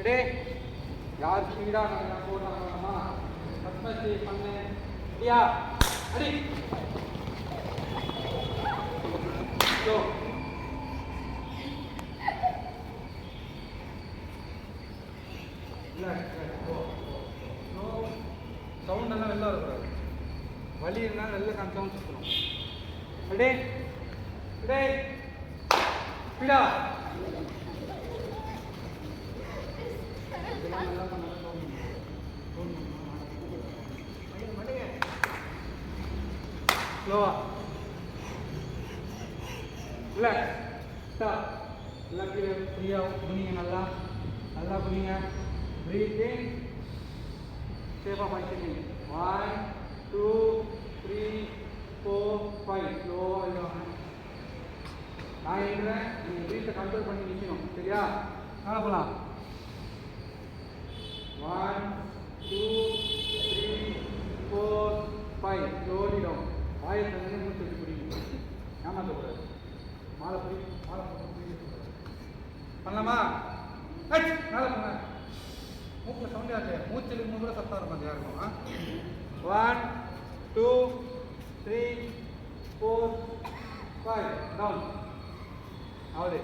ready யார் ஸ்பீடாக நாங்கள் போடுறாங்கம்மா பத்மஸ்ரீ பண்ணு இல்லையா அடி ஸோ இல்லை சவுண்ட் எல்லாம் வெளில வரக்கூடாது வலி இருந்தால் நல்ல சவுண்ட் சுற்றணும் ரெடி ரெடி ஸ்பீடா ஸ்லோவா இல்லை ஸ்டாப் எல்லாம் கீழே ஃப்ரீயாக குனிங்க நல்லா நல்லா குனிங்க ப்ரீத்திங் சேஃபாக 5 செகண்ட் 1 2 3 4 5 ஸ்லோவாக எழுதுவாங்க நான் எழுதுறேன் நீங்கள் ப்ரீத்தை கண்ட்ரோல் பண்ணி நிற்கணும் சரியா காண போகலாம் 1 2 3 4 5 ஸ்லோலி டவுன் வாயில் தண்ணி மூச்சு வச்சு பிடிக்கணும் ஏமாற்றக்கூடாது மாலை போட்டு பண்ணலாமா மேலே போங்க மூக்கில் சவுண்டே ஆச்சு மூச்சு இழுக்கும் கூட சத்தம் இருக்கும் அது யாருக்கும் 1 2 3 4 5 டவுன் ஆகுது